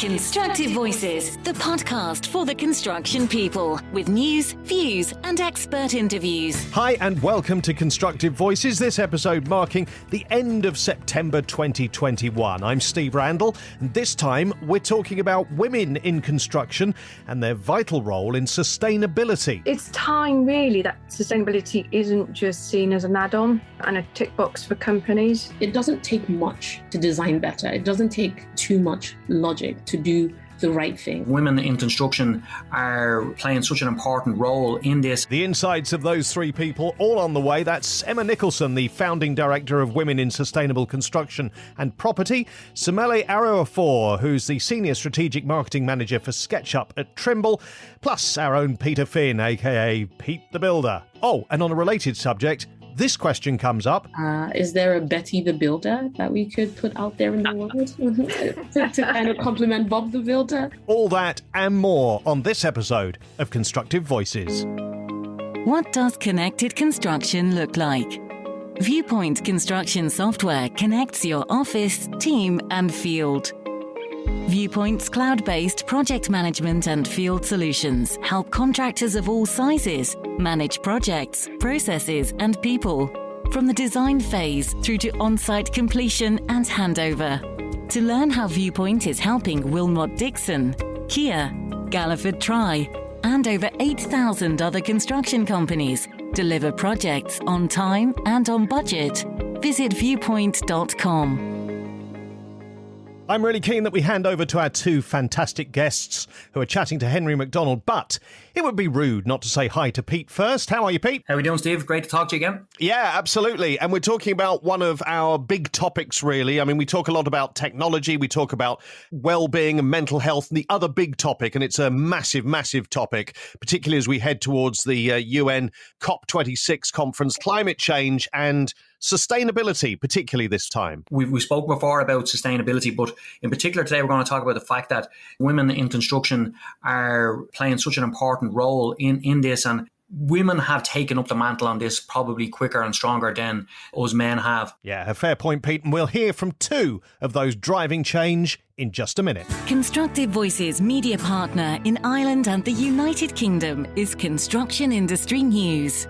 Constructive Voices, the podcast for the construction people, with news, views, and expert interviews. Hi, and welcome to Constructive Voices, this episode marking the end of September 2021. I'm Steve Randall, and this time we're talking about women in construction and their vital role in sustainability. It's time, really, that sustainability isn't just seen as an add-on and a tick box for companies. It doesn't take much to design better. It doesn't take too much logic to do the right thing. Women in construction are playing such an important role in this. The insides of those three people all on the way. That's Emma Nicholson, the founding director of Women in Sustainable Construction and Property, Simele Aroafor, who's the senior strategic marketing manager for SketchUp at Trimble, plus our own Peter Finn, aka Pete the Builder. Oh, and on a related subject, this question comes up. Is there a Betty the Builder that we could put out there in the world to kind of compliment Bob the Builder? All that and more on this episode of Constructive Voices. What does connected construction look like? Viewpoint Construction Software connects your office, team, and field. Viewpoint's cloud-based project management and field solutions help contractors of all sizes manage projects, processes, and people, from the design phase through to on-site completion and handover. To learn how Viewpoint is helping Wilmot Dixon, Kia, Galliford Try, and over 8,000 other construction companies deliver projects on time and on budget, visit viewpoint.com. I'm really keen that we hand over to our two fantastic guests who are chatting to Henry McDonald, but it would be rude not to say hi to Pete first. How are you, Pete? How are we doing, Steve? Great to talk to you again. Yeah, absolutely. And we're talking about one of our big topics, really. I mean, we talk a lot about technology, we talk about well-being and mental health, and the other big topic, and it's a massive, massive topic, particularly as we head towards the UN COP26 conference, climate change and sustainability, particularly this time. We've spoken before about sustainability, but in particular today we're going to talk about the fact that women in construction are playing such an important role in this, and women have taken up the mantle on this probably quicker and stronger than us men have. Yeah, a fair point, Pete, and we'll hear from two of those driving change in just a minute. Constructive Voices media partner in Ireland and the United Kingdom is Construction Industry News.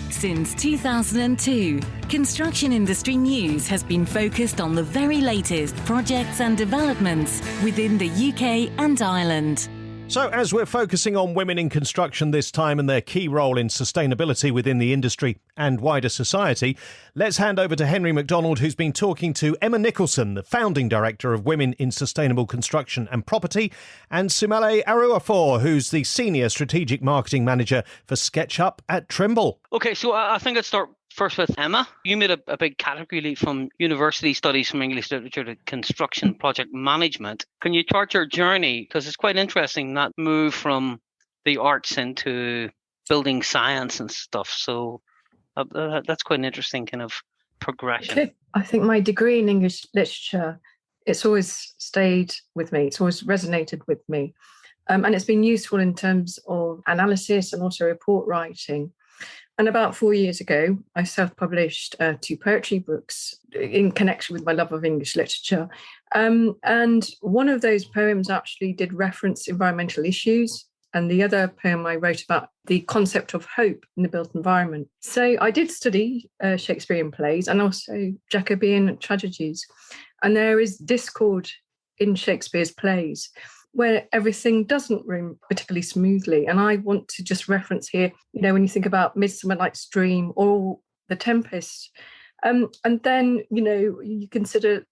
Since 2002, Construction Industry News has been focused on the very latest projects and developments within the UK and Ireland. So as we're focusing on women in construction this time and their key role in sustainability within the industry and wider society, let's hand over to Henry McDonald, who's been talking to Emma Nicholson, the founding director of Women in Sustainable Construction and Property, and Simele Aroafor, who's the senior strategic marketing manager for SketchUp at Trimble. Okay, so I think I'd start first with Emma. You made a big category leap from university studies from English literature to construction project management. Can you chart your journey? Because it's quite interesting, that move from the arts into building science and stuff. So that's quite an interesting kind of progression. Okay. I think my degree in English literature, it's always stayed with me. It's always resonated with me. And it's been useful in terms of analysis and also report writing. And about 4 years ago, I self-published 2 poetry books in connection with my love of English literature. And one of those poems actually did reference environmental issues. And the other poem I wrote about the concept of hope in the built environment. So I did study Shakespearean plays and also Jacobean tragedies. And there is discord in Shakespeare's plays where everything doesn't run particularly smoothly. And I want to just reference here, when you think about Midsummer Night's Dream or The Tempest, and then, you consider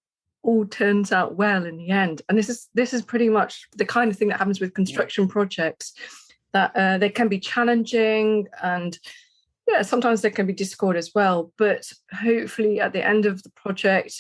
all turns out well in the end. And this is pretty much the kind of thing that happens with construction projects, that they can be challenging and sometimes there can be discord as well. But hopefully at the end of the project,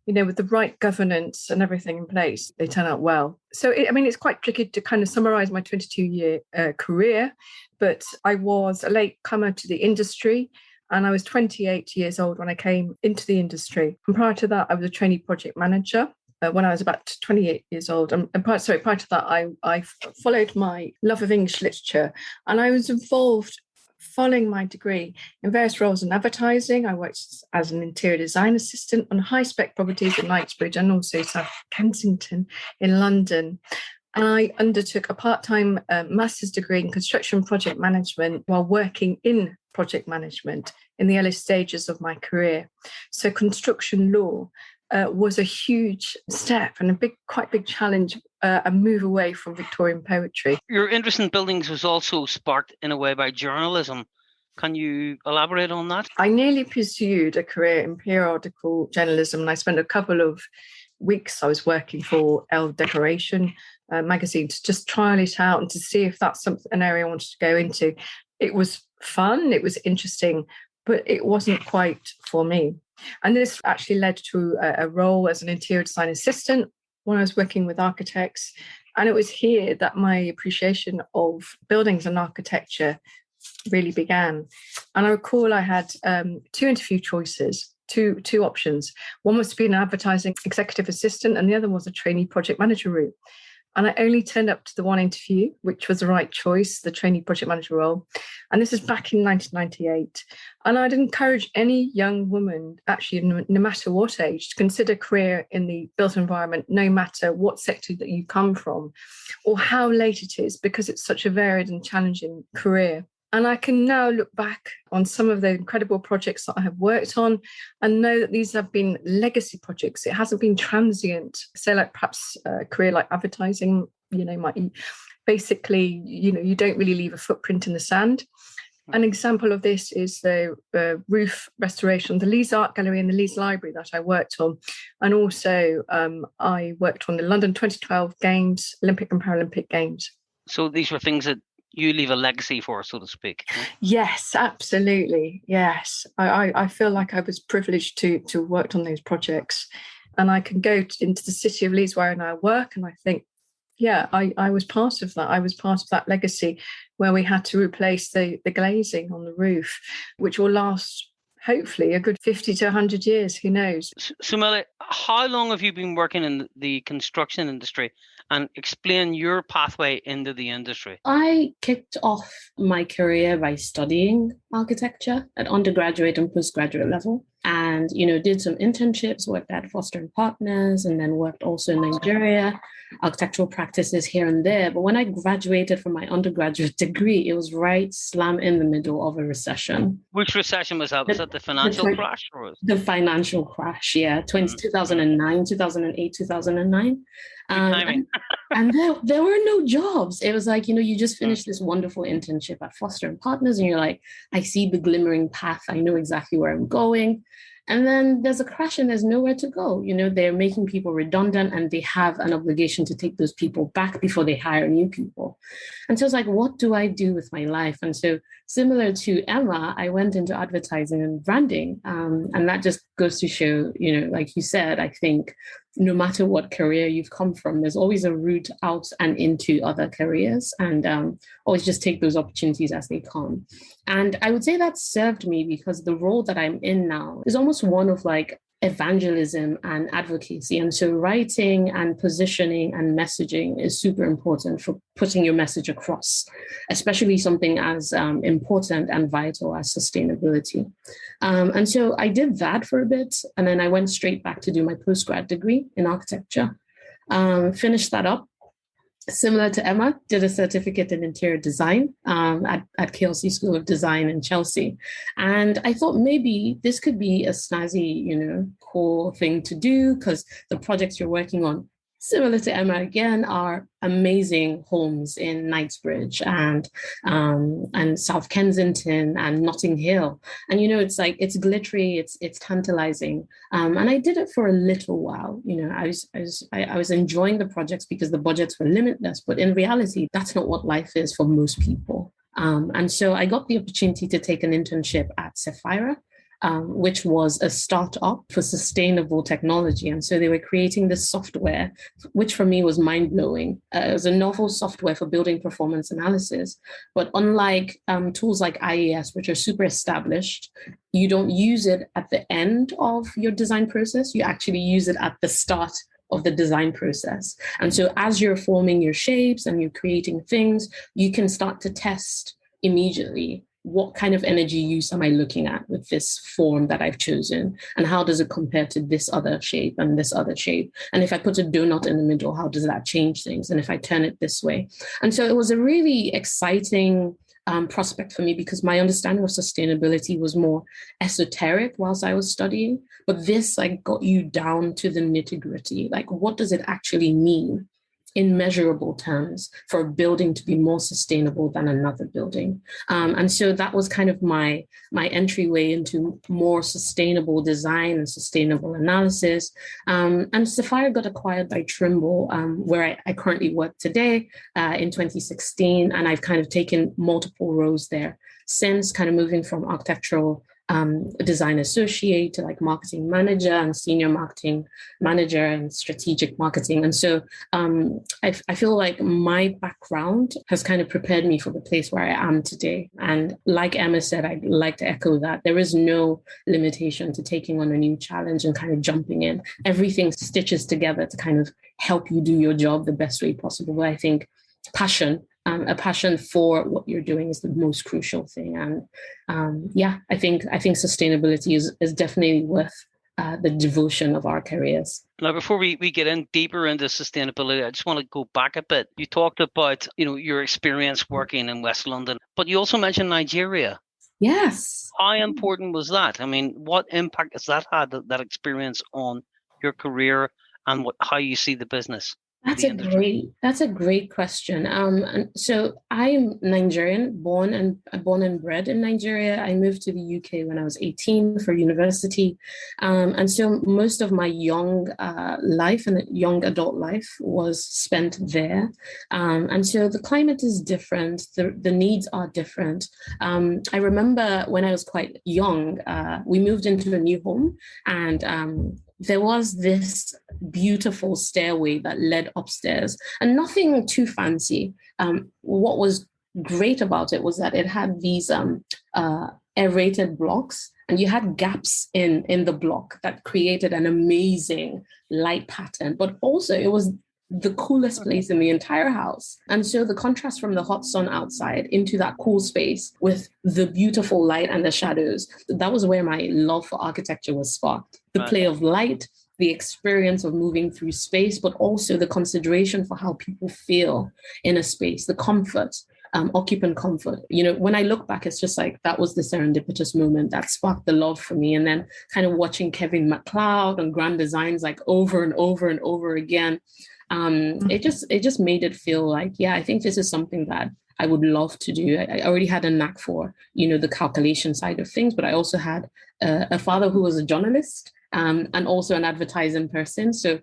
with the right governance and everything in place, they turn out well. So, it's quite tricky to kind of summarize my 22-year career, but I was a late comer to the industry and I was 28 years old when I came into the industry. And prior to that, I was a trainee project manager when I was about 28 years old. And prior to that, I followed my love of English literature and I was involved following my degree in various roles in advertising. I worked as an interior design assistant on high-spec properties in Knightsbridge and also South Kensington in London. And I undertook a part-time master's degree in construction project management while working in project management in the early stages of my career. So construction law was a huge step and quite big challenge, a move away from Victorian poetry. Your interest in buildings was also sparked in a way by journalism. Can you elaborate on that? I nearly pursued a career in periodical journalism, and I spent a couple of weeks I was working for Elle Decoration magazine to just trial it out and to see if that's an area I wanted to go into. It was fun, it was interesting, but it wasn't quite for me. And this actually led to a role as an interior design assistant when I was working with architects. And it was here that my appreciation of buildings and architecture really began. And I recall I had two interview choices, two options. One was to be an advertising executive assistant, and the other was a trainee project manager route. And I only turned up to the one interview, which was the right choice, the trainee project manager role. And this is back in 1998. And I'd encourage any young woman, actually, no matter what age, to consider career in the built environment, no matter what sector that you come from or how late it is, because it's such a varied and challenging career. And I can now look back on some of the incredible projects that I have worked on and know that these have been legacy projects. It hasn't been transient. Say, like perhaps a career like advertising, might basically, you don't really leave a footprint in the sand. An example of this is the roof restoration, the Leeds Art Gallery and the Leeds Library that I worked on. And also I worked on the London 2012 Games, Olympic and Paralympic Games. So these were things that you leave a legacy for, so to speak. Yes, absolutely. Yes. I feel like I was privileged to work on those projects. And I can go into the city of Leeds where I now work, and I think, yeah, I was part of that. I was part of that legacy where we had to replace the glazing on the roof, which will last hopefully a good 50 to 100 years, who knows. So Melly, how long have you been working in the construction industry, and explain your pathway into the industry? I kicked off my career by studying architecture at undergraduate and postgraduate level, and did some internships, worked at Foster & Partners, and then worked also in Nigeria, architectural practices here and there. But when I graduated from my undergraduate degree, it was right slam in the middle of a recession. Which recession was that? Was that the financial crash? Or the financial crash, yeah, 2009, 2008, 2009. And there were no jobs. It was like, you just finished this wonderful internship at Foster & Partners, and you're like, I see the glimmering path. I know exactly where I'm going. And then there's a crash and there's nowhere to go. They're making people redundant, and they have an obligation to take those people back before they hire new people. And so it's like, what do I do with my life? And so similar to Emma, I went into advertising and branding. And that just goes to show, like you said, I think no matter what career you've come from, there's always a route out and into other careers, and always just take those opportunities as they come. And I would say that served me, because the role that I'm in now is almost one of like evangelism and advocacy. And so writing and positioning and messaging is super important for putting your message across, especially something as important and vital as sustainability. And so I did that for a bit, and then I went straight back to do my postgrad degree in architecture, finished that up. Similar to Emma, did a certificate in interior design at KLC School of Design in Chelsea. And I thought maybe this could be a snazzy, cool thing to do, because the projects you're working on, similar to Emma again, are amazing homes in Knightsbridge and South Kensington and Notting Hill. And, it's like, it's glittery, it's tantalizing. And I did it for a little while. I was enjoying the projects because the budgets were limitless, but in reality, that's not what life is for most people. And so I got the opportunity to take an internship at Sapphira, which was a startup for sustainable technology. And so they were creating this software, which for me was mind-blowing. It was a novel software for building performance analysis. But unlike tools like IES, which are super established, you don't use it at the end of your design process. You actually use it at the start of the design process. And so as you're forming your shapes and you're creating things, you can start to test immediately what kind of energy use am I looking at with this form that I've chosen? And how does it compare to this other shape and this other shape? And if I put a donut in the middle, how does that change things? And if I turn it this way? And so it was a really exciting prospect for me, because my understanding of sustainability was more esoteric whilst I was studying. But this like got you down to the nitty-gritty. Like, what does it actually mean in measurable terms for a building to be more sustainable than another building? And so that was kind of my entryway into more sustainable design and sustainable analysis. And Sapphire got acquired by Trimble, where I currently work today in 2016. And I've kind of taken multiple roles there since, kind of moving from architectural design associate to like marketing manager and senior marketing manager and strategic marketing. And so I feel like my background has kind of prepared me for the place where I am today. And like Emma said, I'd like to echo that. There is no limitation to taking on a new challenge and kind of jumping in. Everything stitches together to kind of help you do your job the best way possible. But I think a passion for what you're doing is the most crucial thing. And I think sustainability is definitely worth the devotion of our careers. Now, before we get in deeper into sustainability, I just want to go back a bit. You talked about, your experience working in West London, but you also mentioned Nigeria. Yes. How important was that? I mean, what impact has that had, that experience, on your career and how you see the business? That's a great question. And so I'm Nigerian, born and bred in Nigeria. I moved to the UK when I was 18 for university. And so most of my young life and young adult life was spent there. And so the climate is different. The needs are different. I remember when I was quite young, we moved into a new home, and there was this beautiful stairway that led upstairs, and nothing too fancy. What was great about it was that it had these aerated blocks, and you had gaps in the block that created an amazing light pattern, but also it was the coolest place in the entire house. And so the contrast from the hot sun outside into that cool space with the beautiful light and the shadows, that was where my love for architecture was sparked. The play of light, the experience of moving through space, but also the consideration for how people feel in a space, the comfort, occupant comfort. When I look back, it's just like that was the serendipitous moment that sparked the love for me. And then kind of watching Kevin MacLeod and Grand Designs like over and over and over again, it just made it feel like, I think this is something that I would love to do. I already had a knack for, the calculation side of things, but I also had a father who was a journalist and also an advertising person. So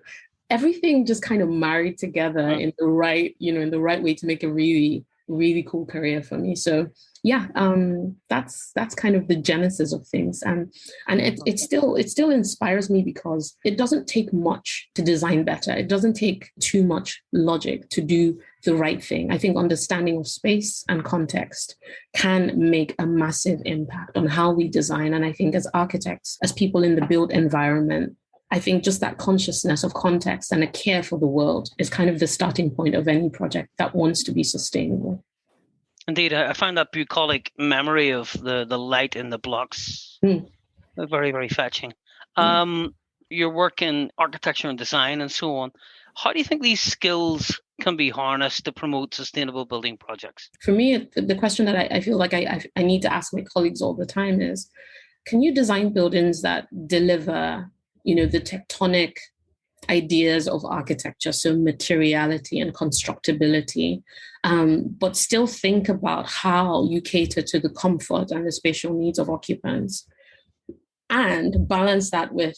everything just kind of married together in the right way to make a really, really cool career for me. So that's kind of the genesis of things. And it still inspires me, because it doesn't take much to design better. It doesn't take too much logic to do the right thing. I think understanding of space and context can make a massive impact on how we design. And I think as architects, as people in the built environment, I think just that consciousness of context and a care for the world is kind of the starting point of any project that wants to be sustainable. Indeed, I found that bucolic memory of the light in the blocks very, very fetching. Your work in architecture and design and so on, how do you think these skills can be harnessed to promote sustainable building projects? For me, the question that I feel like I need to ask my colleagues all the time is, can you design buildings that deliver, the tectonic ideas of architecture, so materiality and constructibility, but still think about how you cater to the comfort and the spatial needs of occupants, and balance that with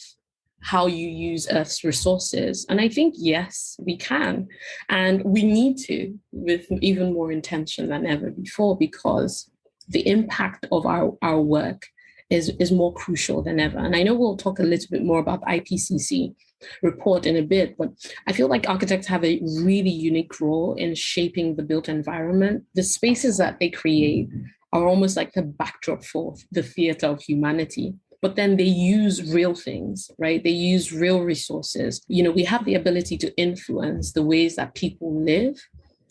how you use Earth's resources? And I think, yes, we can. And we need to, with even more intention than ever before, because the impact of our work is more crucial than ever. And I know we'll talk a little bit more about the IPCC report in a bit, but I feel like architects have a really unique role in shaping the built environment. The spaces that they create are almost like the backdrop for the theater of humanity. But then they use real things, right? They use real resources. We have the ability to influence the ways that people live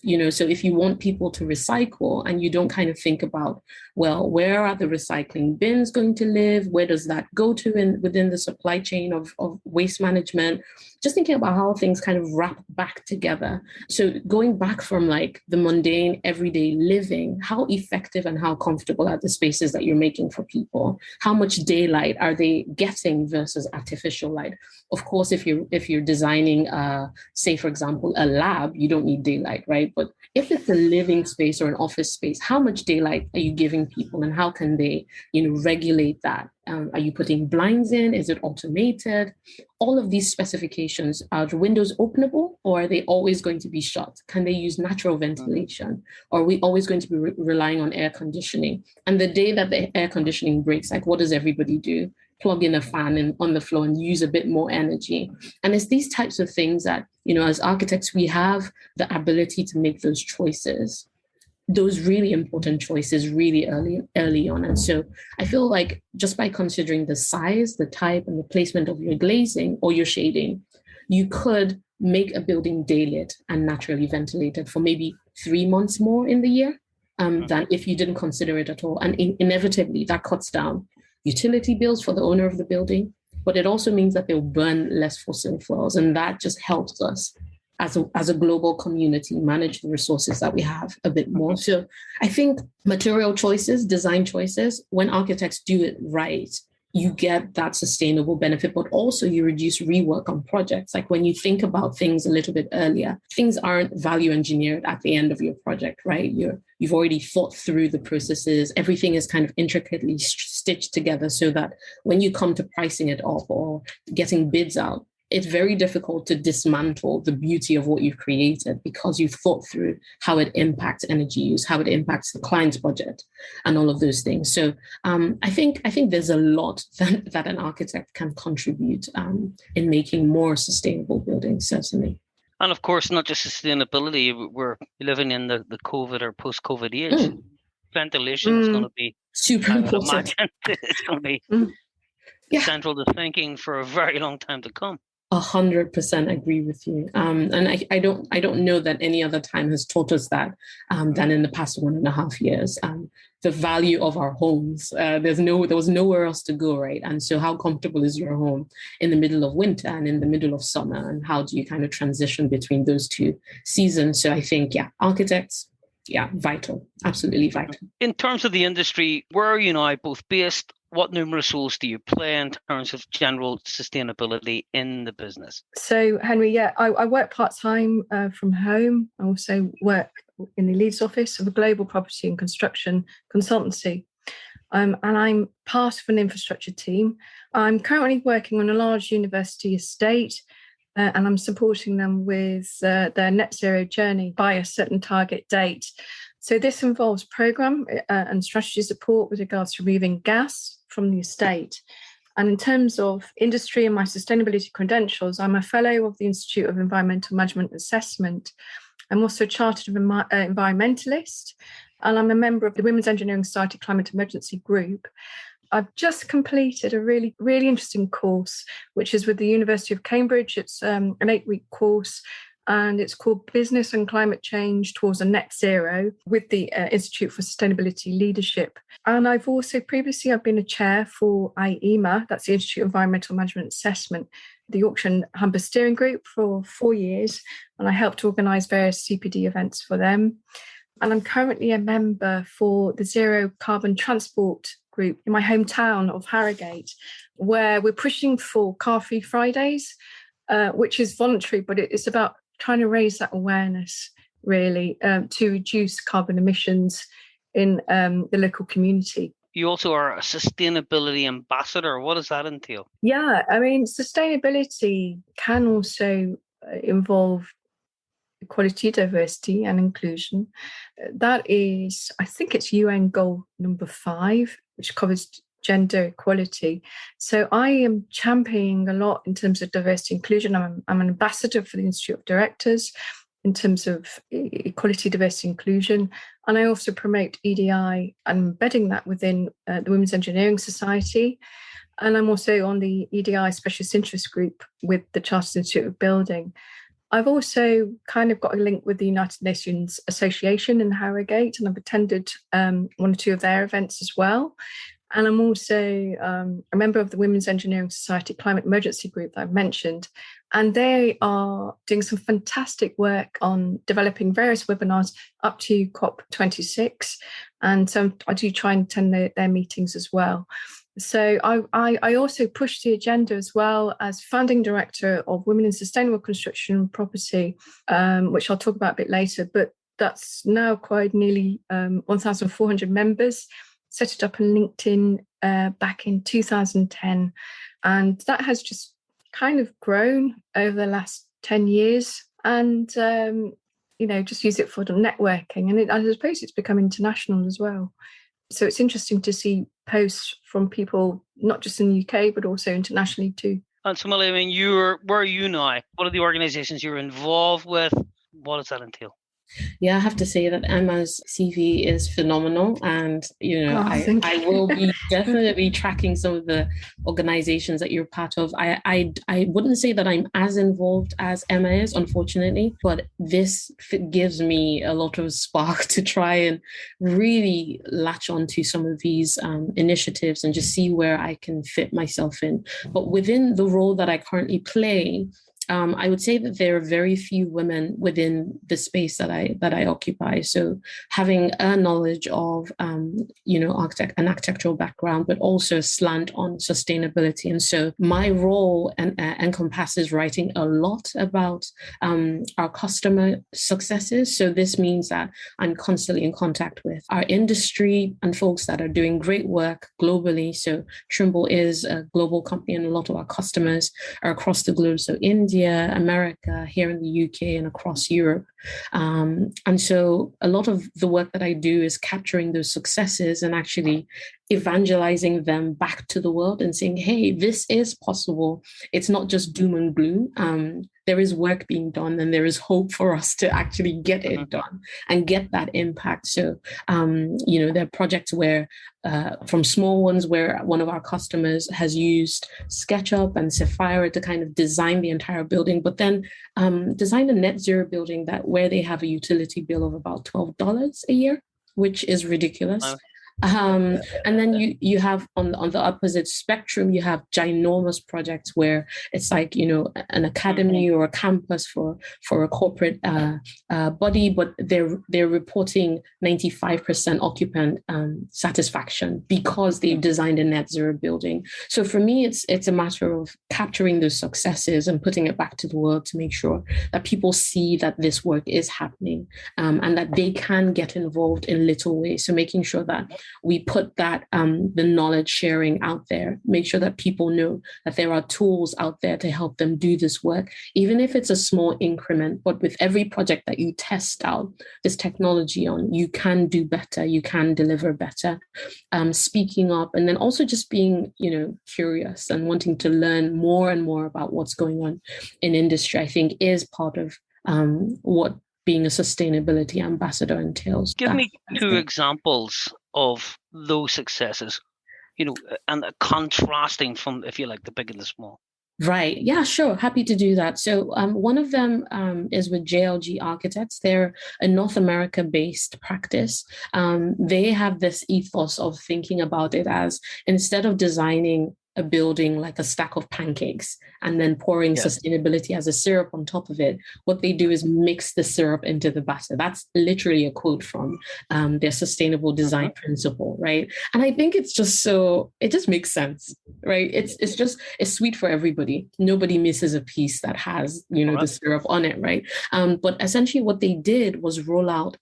So if you want people to recycle and you don't kind of think about, well, where are the recycling bins going to live? Where does that go to within the supply chain of waste management? Just thinking about how things kind of wrap back together. So going back from like the mundane everyday living, how effective and how comfortable are the spaces that you're making for people? How much daylight are they getting versus artificial light? Of course, if you're designing, say, for example, a lab, you don't need daylight, right? But if it's a living space or an office space, how much daylight are you giving people and how can they, regulate that? Are you putting blinds in? Is it automated? All of these specifications, are the windows openable or are they always going to be shut? Can they use natural ventilation? Or are we always going to be relying on air conditioning? And the day that the air conditioning breaks, like what does everybody do? Plug in a fan on the floor and use a bit more energy. And it's these types of things that, as architects, we have the ability to make those choices, those really important choices really early on. And so I feel like just by considering the size, the type, and the placement of your glazing or your shading, you could make a building daylit and naturally ventilated for maybe 3 months more in the year than if you didn't consider it at all. And inevitably, that cuts down utility bills for the owner of the building, but it also means that they'll burn less fossil fuels. And that just helps us as a global community manage the resources that we have a bit more. So I think material choices, design choices, when architects do it right, you get that sustainable benefit, but also you reduce rework on projects. Like when you think about things a little bit earlier, things aren't value engineered at the end of your project, right? You've already thought through the processes. Everything is kind of intricately stitched together so that when you come to pricing it off or getting bids out, it's very difficult to dismantle the beauty of what you've created because you've thought through how it impacts energy use, how it impacts the client's budget, and all of those things. So I think there's a lot that an architect can contribute in making more sustainable buildings, certainly. And of course, not just sustainability, we're living in the COVID or post-COVID age. Ventilation is going to be super important. It's going to be central to thinking for a very long time to come. 100% agree with you. And I don't know that any other time has taught us that than in the past 1.5 years. The value of our homes. There was nowhere else to go, right? And so how comfortable is your home in the middle of winter and in the middle of summer? And how do you kind of transition between those two seasons? So I think, architects, vital, absolutely vital. In terms of the industry, where are you now both based? What numerous roles do you play in terms of general sustainability in the business? So, Henry, I work part-time from home. I also work in the Leeds office of a global property and construction consultancy. And I'm part of an infrastructure team. I'm currently working on a large university estate and I'm supporting them with their net zero journey by a certain target date. So this involves programme and strategy support with regards to removing gas from the estate. And in terms of industry and my sustainability credentials, I'm a fellow of the Institute of Environmental Management Assessment. I'm also a chartered environmentalist, and I'm a member of the Women's Engineering Society Climate Emergency Group. I've just completed a really, really interesting course, which is with the University of Cambridge. It's an 8-week course, and it's called Business and Climate Change Towards a Net Zero with the Institute for Sustainability Leadership. And I've also previously, I've been a chair for IEMA, that's the Institute of Environmental Management Assessment, the Yorkshire and Humber Steering Group for 4 years, and I helped organise various CPD events for them. And I'm currently a member for the Zero Carbon Transport Group in my hometown of Harrogate, where we're pushing for Car-Free Fridays, which is voluntary, but it's about trying to raise that awareness, really, to reduce carbon emissions in the local community. You also are a sustainability ambassador. What does that entail? Yeah, I mean, sustainability can also involve equality, diversity and inclusion. That is, I think it's UN goal number 5, which covers gender equality. So I am championing a lot in terms of diversity inclusion. I'm an ambassador for the Institute of Directors in terms of equality, diversity, inclusion. And I also promote EDI and embedding that within the Women's Engineering Society. And I'm also on the EDI Specialist Interest Group with the Chartered Institute of Building. I've also kind of got a link with the United Nations Association in Harrogate, and I've attended one or two of their events as well. And I'm also a member of the Women's Engineering Society Climate Emergency Group that I've mentioned. And they are doing some fantastic work on developing various webinars up to COP26. And so I do try and attend their meetings as well. So I also push the agenda as well as founding director of Women in Sustainable Construction and Property, which I'll talk about a bit later. But that's now quite nearly 1,400 members. Set it up on LinkedIn back in 2010. And that has just kind of grown over the last 10 years. And, just use it for the networking. And I suppose it's become international as well. So it's interesting to see posts from people, not just in the UK, but also internationally too. And so, Molly, I mean, where are you now? What are the organisations you're involved with? What does that entail? Yeah, I have to say that Emma's CV is phenomenal. And, I will be definitely tracking some of the organizations that you're part of. I wouldn't say that I'm as involved as Emma is, unfortunately, but this gives me a lot of spark to try and really latch onto some of these initiatives and just see where I can fit myself in. But within the role that I currently play, I would say that there are very few women within the space that I occupy. So having a knowledge of, an architectural background, but also a slant on sustainability. And so my role encompasses writing a lot about our customer successes. So this means that I'm constantly in contact with our industry and folks that are doing great work globally. So Trimble is a global company, and a lot of our customers are across the globe. So India, America, here in the UK, and across Europe. And so a lot of the work that I do is capturing those successes and actually evangelizing them back to the world and saying, hey, this is possible. It's not just doom and gloom. There is work being done, and there is hope for us to actually get it done and get that impact. So, there are projects where, from small ones where one of our customers has used SketchUp and Sapphire to kind of design the entire building, but then design a net zero building where they have a utility bill of about $12 a year, which is ridiculous. Wow. And then you have on the opposite spectrum, you have ginormous projects where it's like, an academy or a campus for a corporate body, but they're reporting 95% occupant satisfaction because they've designed a net zero building. So for me, it's a matter of capturing those successes and putting it back to the world to make sure that people see that this work is happening, and that they can get involved in little ways. So making sure that we put that the knowledge sharing out there, make sure that people know that there are tools out there to help them do this work, even if it's a small increment. But with every project that you test out this technology on, you can do better, you can deliver better. Speaking up, and then also just being, curious and wanting to learn more and more about what's going on in industry, I think is part of what being a sustainability ambassador entails. Give me two examples of those successes, and contrasting from, if you like, the big and the small. Right. Yeah, sure. Happy to do that. So one of them is with JLG Architects. They're a North America-based practice. They have this ethos of thinking about it as, instead of designing a building like a stack of pancakes and then pouring sustainability as a syrup on top of it, what they do is mix the syrup into the batter. That's literally a quote from their sustainable design principle, right? And I think it's just it just makes sense, right? It's sweet for everybody. Nobody misses a piece that has, the syrup on it, right? But essentially what they did was roll out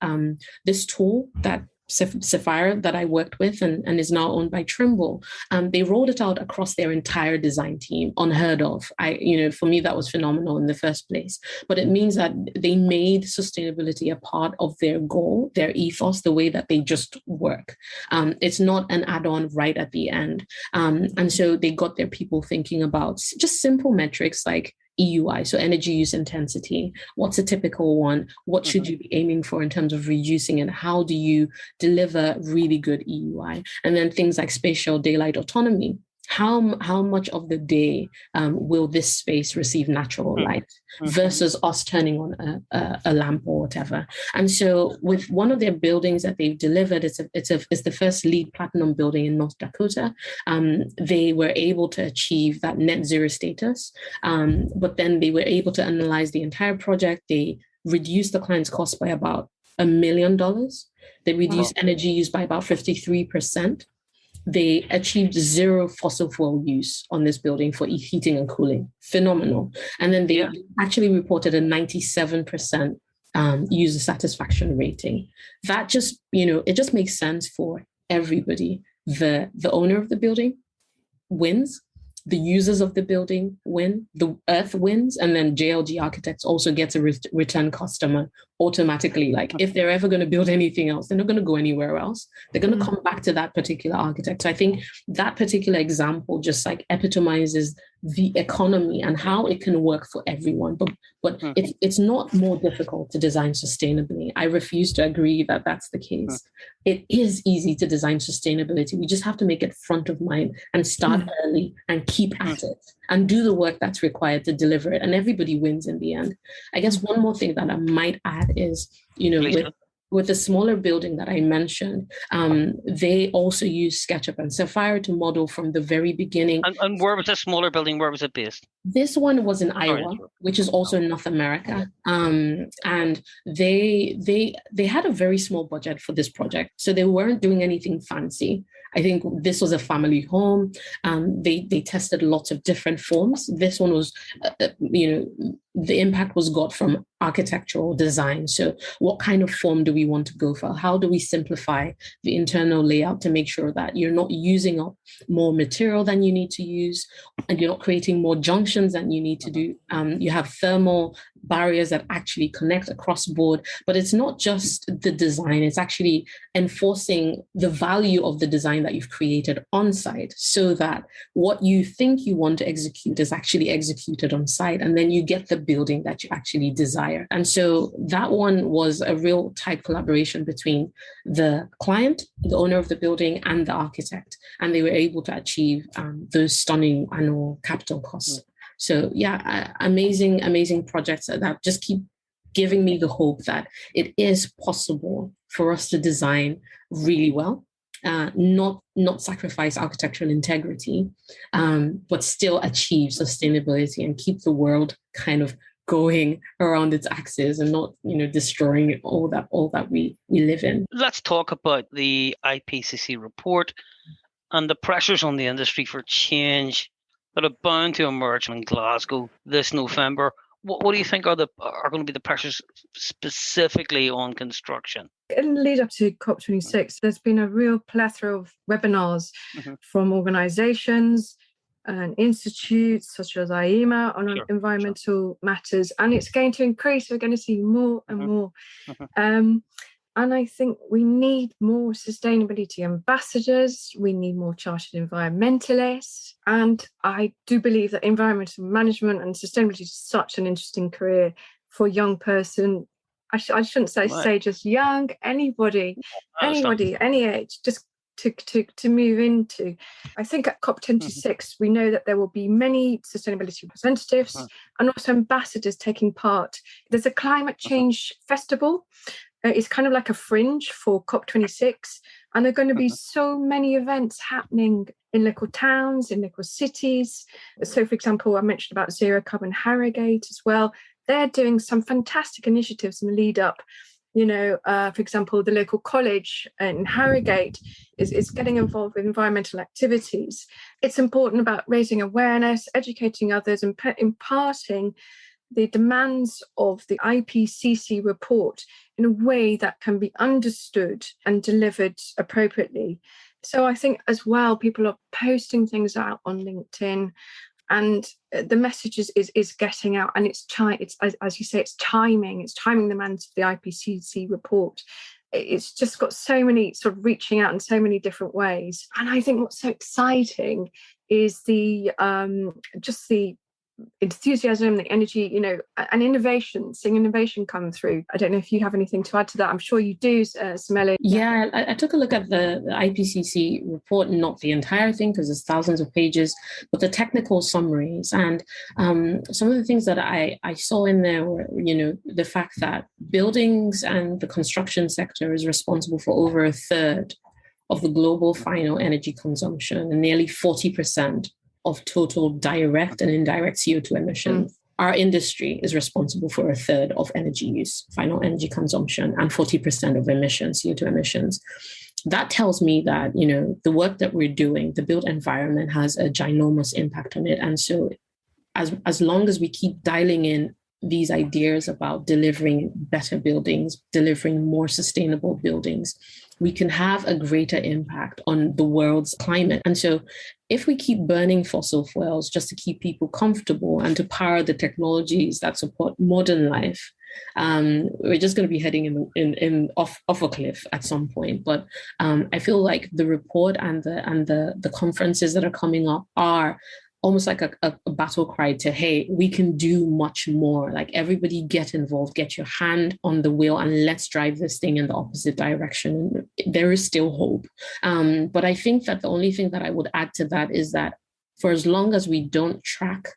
this tool that Sapphire that I worked with and is now owned by Trimble. They rolled it out across their entire design team, unheard of. For me, that was phenomenal in the first place. But it means that they made sustainability a part of their goal, their ethos, the way that they just work. It's not an add-on right at the end. And so they got their people thinking about just simple metrics like EUI, so energy use intensity. What's a typical one? What should you be aiming for in terms of reducing it? How do you deliver really good EUI? And then things like spatial daylight autonomy. how much of the day will this space receive natural light versus us turning on a lamp or whatever. And so with one of their buildings that they've delivered, it's the first LEED Platinum building in North Dakota. They were able to achieve that net zero status, but then they were able to analyze the entire project. They reduced the client's cost by about $1 million. They reduced energy use by about 53%. They achieved zero fossil fuel use on this building for heating and cooling. Phenomenal. And then they actually reported a 97% user satisfaction rating. That just, it just makes sense for everybody. The owner of the building wins. The users of the building win, the earth wins, and then JLG Architects also gets a return customer automatically. Like if they're ever going to build anything else, they're not going to go anywhere else. They're going to come back to that particular architect. So I think that particular example just like epitomizes the economy and how it can work for everyone. But it's not more difficult to design sustainably. I refuse to agree that that's the case. It is easy to design sustainability. We just have to make it front of mind and start early and keep at it and do the work that's required to deliver it. And everybody wins in the end. I guess one more thing that I might add is, with the smaller building that I mentioned, they also use SketchUp and Sapphire to model from the very beginning. And where was this smaller building? Where was it based? This one was in Iowa, which is also in North America. And they had a very small budget for this project. So they weren't doing anything fancy. I think this was a family home. They tested lots of different forms. This one was, the impact was got from architectural design. So what kind of form do we want to go for? How do we simplify the internal layout to make sure that you're not using up more material than you need to use and you're not creating more junctions than you need to do? You have thermal barriers that actually connect across board, but it's not just the design, it's actually enforcing the value of the design that you've created on site so that what you think you want to execute is actually executed on site, and then you get the building that you actually desire. And so that one was a real tight collaboration between the client, the owner of the building, and the architect, and they were able to achieve those stunning annual capital costs. So amazing projects that just keep giving me the hope that it is possible for us to design really well, not sacrifice architectural integrity, but still achieve sustainability and keep the world kind of going around its axis and not, destroying all that we live in. Let's talk about the IPCC report and the pressures on the industry for change that are bound to emerge in Glasgow this November. What do you think are going to be the pressures specifically on construction? In the lead up to COP26, there's been a real plethora of webinars from organisations and institutes such as IEMA on environmental matters, and it's going to increase. We're going to see more and more. And I think we need more sustainability ambassadors. We need more chartered environmentalists. And I do believe that environmental management and sustainability is such an interesting career for a young person. I shouldn't say just young, anybody, any age, just to move into. I think at COP26, we know that there will be many sustainability representatives and also ambassadors taking part. There's a climate change festival. It's kind of like a fringe for COP26, and there are going to be so many events happening in local towns, in local cities. So, for example, I mentioned about Zero Carbon Harrogate as well. They're doing some fantastic initiatives in the lead up. For example, the local college in Harrogate is getting involved with environmental activities. It's important about raising awareness, educating others, and imparting the demands of the IPCC report in a way that can be understood and delivered appropriately. So I think as well, people are posting things out on LinkedIn, and the message is getting out, and it's as you say, it's timing the demands of the IPCC report. It's just got so many sort of reaching out in so many different ways. And I think what's so exciting is the enthusiasm, the energy, and innovation, seeing innovation come through. I don't know if you have anything to add to that. I'm sure you do, Samela. Yeah, I took a look at the IPCC report, not the entire thing because there's thousands of pages, but the technical summaries. And some of the things that I saw in there were, the fact that buildings and the construction sector is responsible for over a third of the global final energy consumption and nearly 40% of total direct and indirect CO2 emissions. Our industry is responsible for a third of energy use, final energy consumption, and 40% of emissions, CO2 emissions. That tells me that, the work that we're doing, the built environment has a ginormous impact on it. And so as long as we keep dialing in these ideas about delivering better buildings, delivering more sustainable buildings, we can have a greater impact on the world's climate. And so if we keep burning fossil fuels just to keep people comfortable and to power the technologies that support modern life, we're just going to be heading in off a cliff at some point. But I feel like the report and the conferences that are coming up are almost like a battle cry to, hey, we can do much more. Like, everybody get involved, get your hand on the wheel, and let's drive this thing in the opposite direction. There is still hope. But I think that the only thing that I would add to that is that for as long as we don't track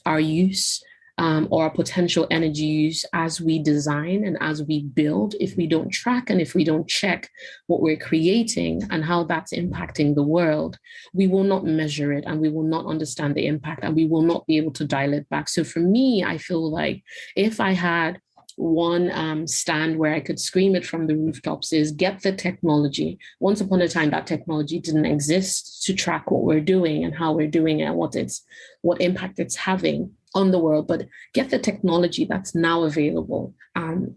our use or our potential energy use as we design and as we build, if we don't track and if we don't check what we're creating and how that's impacting the world, we will not measure it and we will not understand the impact and we will not be able to dial it back. So for me, I feel like if I had one stand where I could scream it from the rooftops is get the technology. Once upon a time, that technology didn't exist to track what we're doing and how we're doing it and what impact it's having on the world, but get the technology that's now available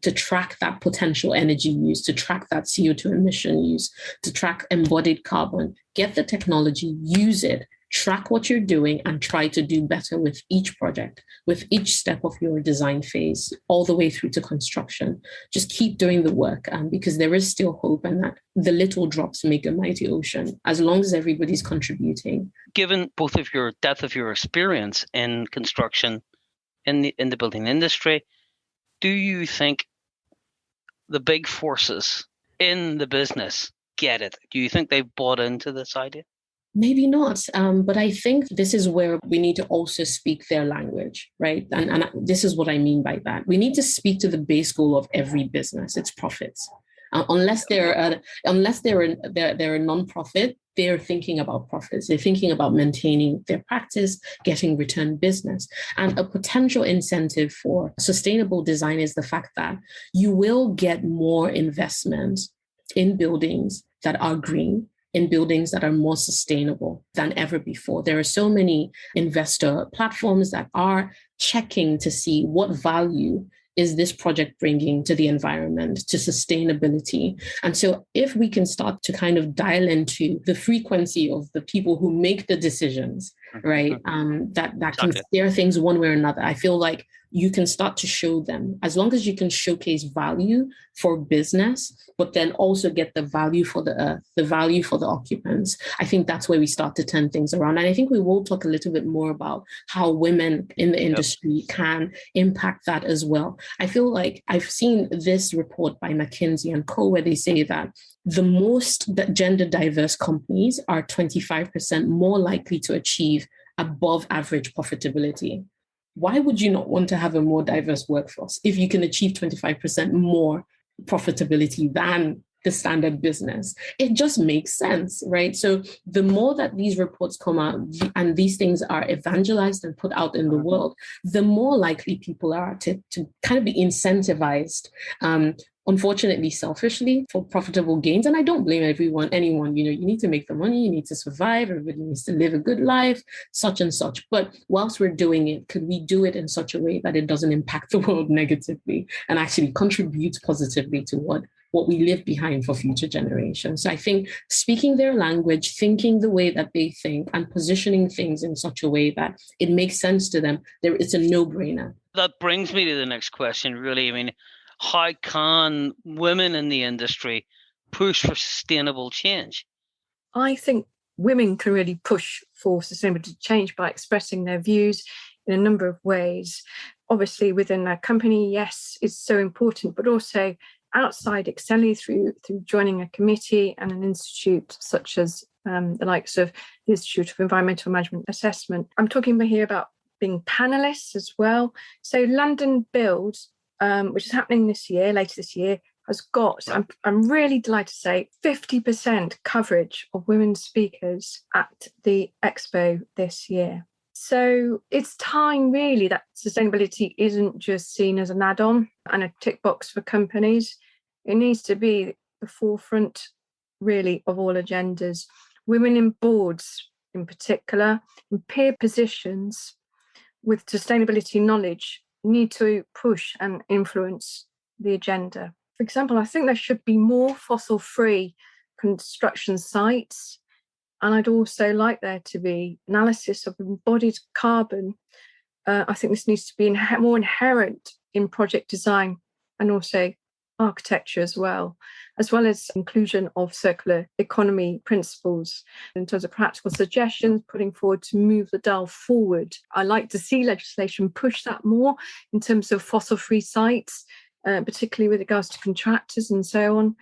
to track that potential energy use, to track that CO2 emission use, to track embodied carbon. Get the technology, use it, track what you're doing, and try to do better with each project, with each step of your design phase, all the way through to construction. Just keep doing the work because there is still hope, and that the little drops make a mighty ocean as long as everybody's contributing. Given both of your depth of your experience in construction, in the building industry, do you think the big forces in the business get it? Do you think they've bought into this idea? Maybe not, but I think this is where we need to also speak their language, right? And this is what I mean by that. We need to speak to the base goal of every business, it's profits. Unless they're a non-profit, they're thinking about profits. They're thinking about maintaining their practice, getting return business. And a potential incentive for sustainable design is the fact that you will get more investment in buildings that are green, in buildings that are more sustainable than ever before. There are so many investor platforms that are checking to see what value is this project bringing to the environment, to sustainability. And so if we can start to kind of dial into the frequency of the people who make the decisions, right, that can steer things one way or another, I feel like you can start to show them, as long as you can showcase value for business, but then also get the value for the earth, the value for the occupants. I think that's where we start to turn things around. And I think we will talk a little bit more about how women in the industry can impact that as well. I feel like I've seen this report by McKinsey and Co, where they say that the most gender diverse companies are 25% more likely to achieve above average profitability. Why would you not want to have a more diverse workforce if you can achieve 25% more profitability than the standard business? It just makes sense, right? So the more that these reports come out and these things are evangelized and put out in the world, the more likely people are to kind of be incentivized, unfortunately, selfishly, for profitable gains. And I don't blame anyone, you need to make the money, you need to survive, everybody needs to live a good life, such and such. But whilst we're doing it, could we do it in such a way that it doesn't impact the world negatively and actually contributes positively to what we leave behind for future generations? So I think speaking their language, thinking the way that they think, and positioning things in such a way that it makes sense to them, it's a no-brainer. That brings me to the next question, really. I mean, how can women in the industry push for sustainable change? I think women can really push for sustainable change by expressing their views in a number of ways. Obviously, within a company, yes, it's so important, but also outside excelling through joining a committee and an institute such as the likes of the Institute of Environmental Management Assessment. I'm talking here about being panelists as well. So London Build, which is happening later this year, has got, I'm really delighted to say, 50% coverage of women speakers at the expo this year. So it's time really that sustainability isn't just seen as an add-on and a tick box for companies. It needs to be the forefront really of all agendas. Women in boards in particular, in peer positions with sustainability knowledge need to push and influence the agenda. For example, I think there should be more fossil-free construction sites. And I'd also like there to be analysis of embodied carbon. I think this needs to be more inherent in project design and also architecture as well as inclusion of circular economy principles in terms of practical suggestions putting forward to move the dial forward. I like to see legislation push that more in terms of fossil-free sites, particularly with regards to contractors and so on.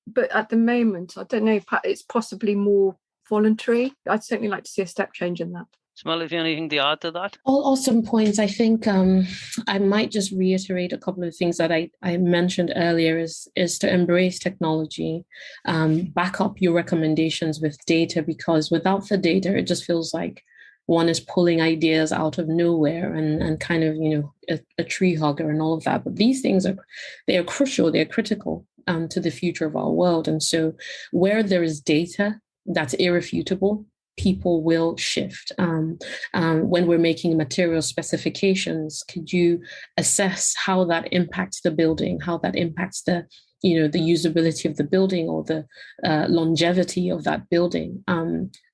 But at the moment, I don't know, it's possibly more voluntary. I'd certainly like to see a step change in that. Smell, if you have anything to add to that? All awesome points. I think I might just reiterate a couple of things that I mentioned earlier is to embrace technology, back up your recommendations with data, because without the data, it just feels like one is pulling ideas out of nowhere and kind of, a tree hugger and all of that. But these things they are crucial, they're critical to the future of our world. And so where there is data that's irrefutable, people will shift. When we're making material specifications, could you assess how that impacts the building, how that impacts the usability of the building or the longevity of that building?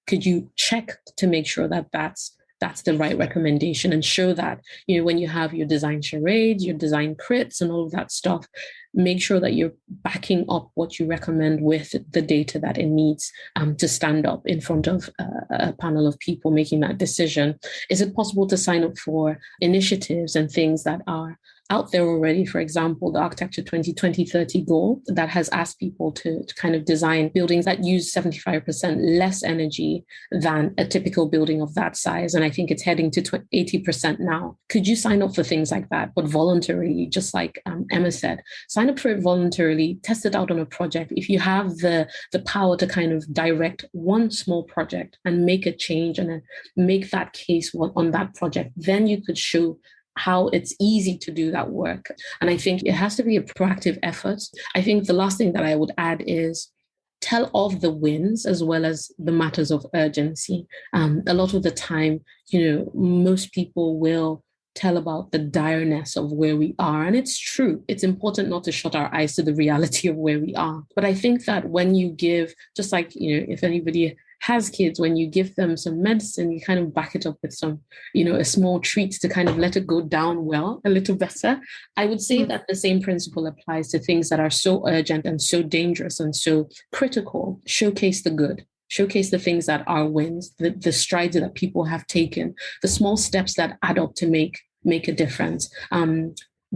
Could you check to make sure that that's the right recommendation and show that, when you have your design charades, your design crits and all of that stuff, make sure that you're backing up what you recommend with the data that it needs to stand up in front of a panel of people making that decision. Is it possible to sign up for initiatives and things that are out there already? For example, the Architecture 2020-30 goal that has asked people to kind of design buildings that use 75% less energy than a typical building of that size. And I think it's heading to 80% now. Could you sign up for things like that, but voluntarily, just like Emma said? Sign up for it voluntarily, test it out on a project. If you have the power to kind of direct one small project and make a change and then make that case on that project, then you could show how it's easy to do that work. And I think it has to be a proactive effort. I think the last thing that I would add is tell of the wins as well as the matters of urgency. A lot of the time, most people will tell about the direness of where we are. And it's true. It's important not to shut our eyes to the reality of where we are. But I think that when you give, just like, if anybody has kids, when you give them some medicine, you kind of back it up with some, a small treat to kind of let it go down well, a little better. I would say that the same principle applies to things that are so urgent and so dangerous and so critical. Showcase the good. Showcase the things that are wins, the strides that people have taken, the small steps that add up to make a difference.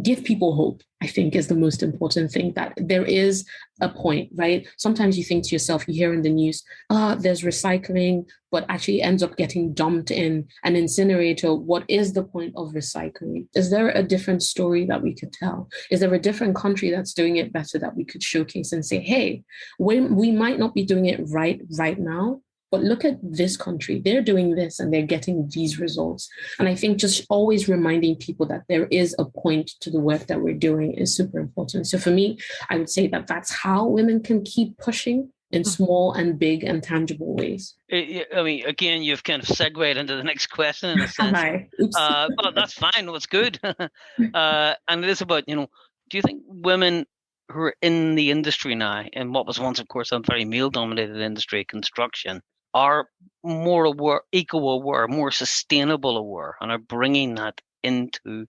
Give people hope, I think, is the most important thing, that there is a point, right? Sometimes you think to yourself, you hear in the news, there's recycling, but actually ends up getting dumped in an incinerator. What is the point of recycling? Is there a different story that we could tell? Is there a different country that's doing it better that we could showcase and say, hey, we might not be doing it right now, but look at this country, they're doing this and they're getting these results. And I think just always reminding people that there is a point to the work that we're doing is super important. So for me, I would say that that's how women can keep pushing in small and big and tangible ways. I mean, again, you've kind of segued into the next question in a sense. But that's fine. It's good. And it is about, do you think women who are in the industry now, in what was once, of course, a very male-dominated industry, construction, are more aware, eco-aware, more sustainable aware, and are bringing that into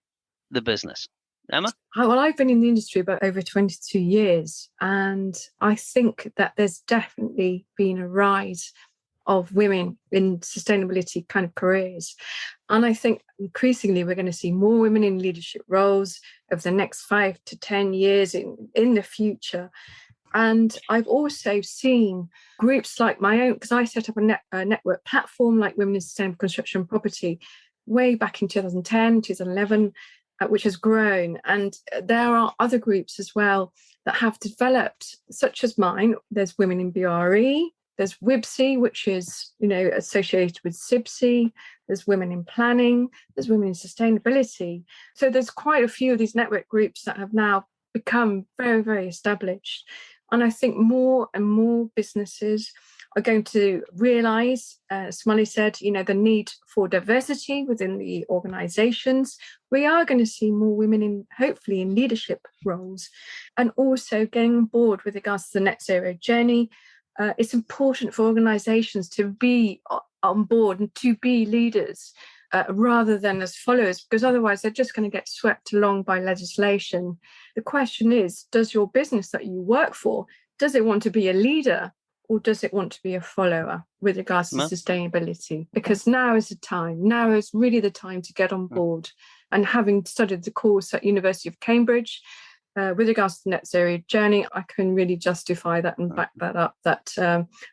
the business? Emma? Well, I've been in the industry about over 22 years, and I think that there's definitely been a rise of women in sustainability kind of careers. And I think increasingly we're going to see more women in leadership roles over the next 5 to 10 years in the future. And I've also seen groups like my own, because I set up a network platform like Women in Sustainable Construction and Property way back in 2010, 2011, which has grown. And there are other groups as well that have developed, such as mine. There's Women in BRE, there's WIBC, which is, associated with CIBC. There's Women in Planning, there's Women in Sustainability. So there's quite a few of these network groups that have now become very, very established. And I think more and more businesses are going to realise, as Molly said, the need for diversity within the organisations. We are going to see more women hopefully in leadership roles, and also getting on board with regards to the net zero journey. It's important for organisations to be on board and to be leaders rather than as followers, because otherwise they're just going to get swept along by legislation. The question is, does your business that you work for, does it want to be a leader or does it want to be a follower with regards to sustainability? Because now is the time. Now is really the time to get on board. And having studied the course at University of Cambridge, with regards to the net zero journey, I can really justify that and back that up.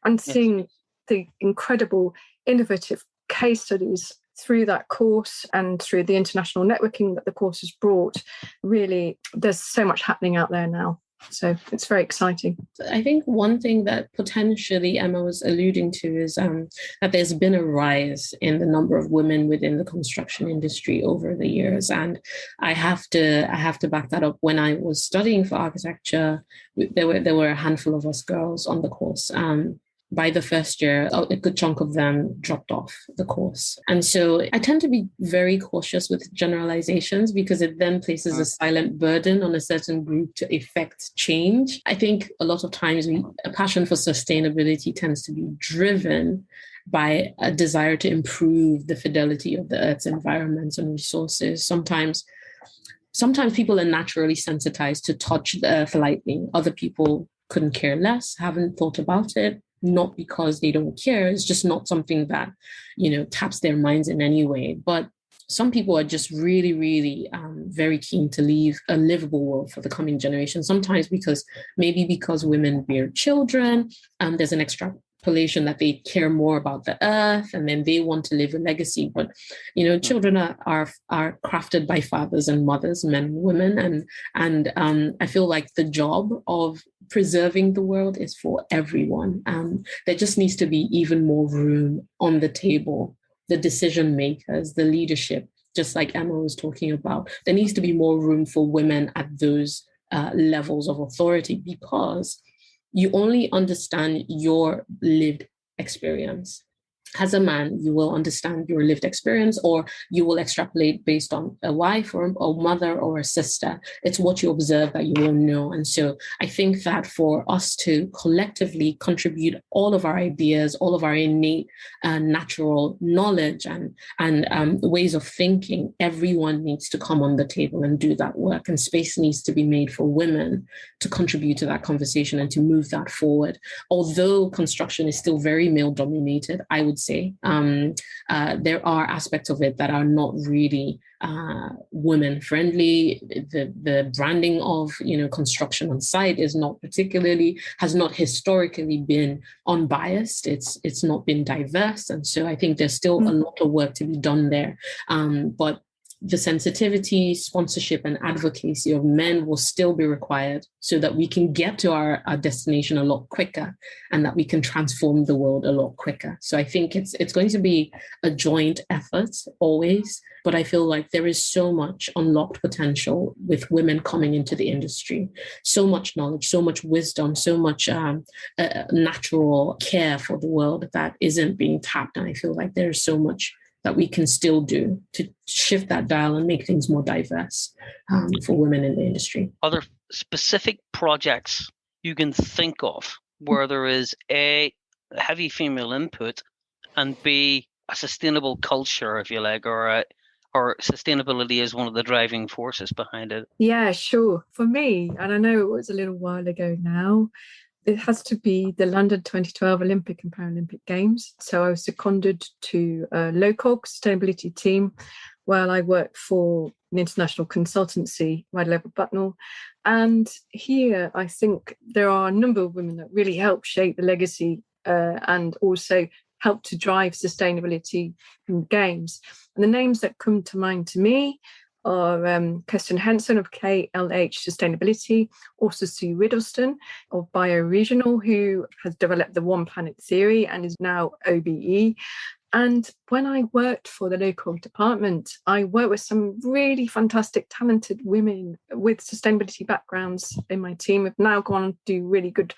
And seeing the incredible innovative case studies through that course and through the international networking that the course has brought, really, there's so much happening out there now. So it's very exciting. I think one thing that potentially Emma was alluding to is that there's been a rise in the number of women within the construction industry over the years. And I have to back that up. When I was studying for architecture, there were a handful of us girls on the course. By the first year, a good chunk of them dropped off the course. And so I tend to be very cautious with generalizations because it then places a silent burden on a certain group to effect change. I think a lot of times a passion for sustainability tends to be driven by a desire to improve the fidelity of the Earth's environments and resources. Sometimes people are naturally sensitized to touch the Earth lightly. Other people couldn't care less, haven't thought about it. Not because they don't care, it's just not something that, taps their minds in any way. But some people are just really, really very keen to leave a livable world for the coming generation. Sometimes because women bear children, there's an extrapolation that they care more about the earth and then they want to leave a legacy. But, children are crafted by fathers and mothers, men and women. And I feel like the job of preserving the world is for everyone. There just needs to be even more room on the table. The decision makers, the leadership, just like Emma was talking about, there needs to be more room for women at those levels of authority, because you only understand your lived experience. As a man, you will understand your lived experience, or you will extrapolate based on a wife or a mother or a sister. It's what you observe that you will know. And so I think that for us to collectively contribute all of our ideas, all of our innate natural knowledge and ways of thinking, everyone needs to come on the table and do that work. And space needs to be made for women to contribute to that conversation and to move that forward. Although construction is still very male-dominated, I would say there are aspects of it that are not really women friendly. The branding of construction on site has not historically been unbiased. It's not been diverse, and so I think there's still a lot of work to be done there. But the sensitivity, sponsorship, and advocacy of men will still be required so that we can get to our destination a lot quicker and that we can transform the world a lot quicker. So I think it's going to be a joint effort always, but I feel like there is so much unlocked potential with women coming into the industry, so much knowledge, so much wisdom, so much natural care for the world that isn't being tapped. And I feel like there's so much that we can still do to shift that dial and make things more diverse for women in the industry. Are there specific projects you can think of where there is A, heavy female input, and B, a sustainable culture, if you like, or sustainability is one of the driving forces behind it? Yeah, sure. For me, and I know it was a little while ago now, It has to be the London 2012 Olympic and Paralympic Games. So I was seconded to a local sustainability team while I worked for an international consultancy, Wide Level Bucknell. And here, I think there are a number of women that really help shape the legacy and also help to drive sustainability in games. And the names that come to mind to me are Kirsten Henson of KLH Sustainability, also Sue Riddleston of Bioregional, who has developed the One Planet theory and is now OBE. And when I worked for the local department, I worked with some really fantastic, talented women with sustainability backgrounds in my team, have now gone on to do really good,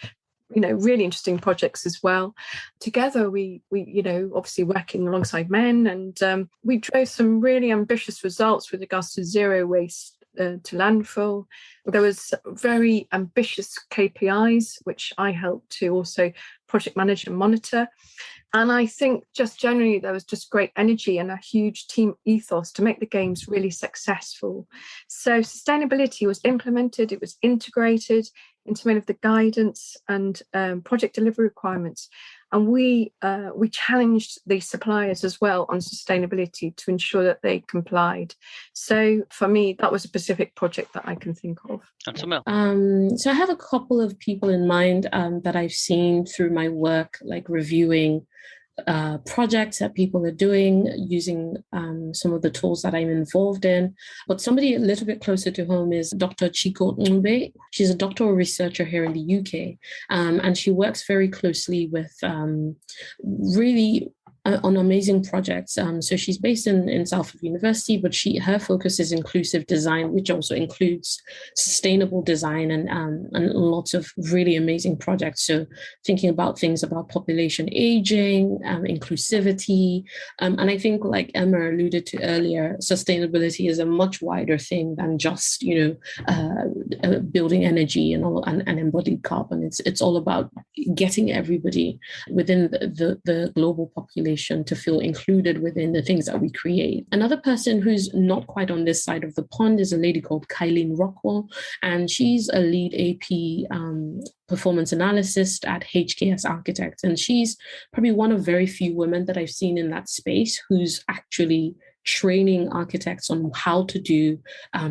really interesting projects as well. Together, we obviously working alongside men, and we drove some really ambitious results with regards to zero waste to landfill. There was very ambitious KPIs, which I helped to also project manage and monitor. And I think just generally there was just great energy and a huge team ethos to make the games really successful. So sustainability was implemented, it was integrated into many of the guidance and project delivery requirements. And we challenged the suppliers as well on sustainability to ensure that they complied. So for me, that was a specific project that I can think of. And Samil? So I have a couple of people in mind that I've seen through my work, like reviewing projects that people are doing using some of the tools that I'm involved in. But somebody a little bit closer to home is Dr. Chiko Ngbe. She's a doctoral researcher here in the UK, and she works very closely with really on amazing projects. So she's based in Salford University, but her focus is inclusive design, which also includes sustainable design and lots of really amazing projects. So thinking about things about population aging, inclusivity. And I think, like Emma alluded to earlier, sustainability is a much wider thing than just, building energy and embodied carbon. It's all about getting everybody within the global population to feel included within the things that we create. Another person who's not quite on this side of the pond is a lady called Kylene Rockwell, and she's a lead AP performance analyst at HKS Architects. And she's probably one of very few women that I've seen in that space who's actually training architects on how to do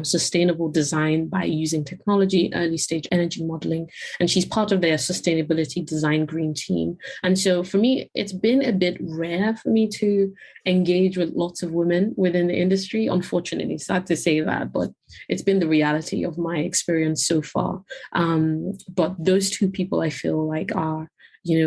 sustainable design by using technology, early stage energy modeling. And she's part of their sustainability design green team. And so for me, it's been a bit rare for me to engage with lots of women within the industry. Unfortunately, sad to say that, but it's been the reality of my experience so far. But those two people I feel like are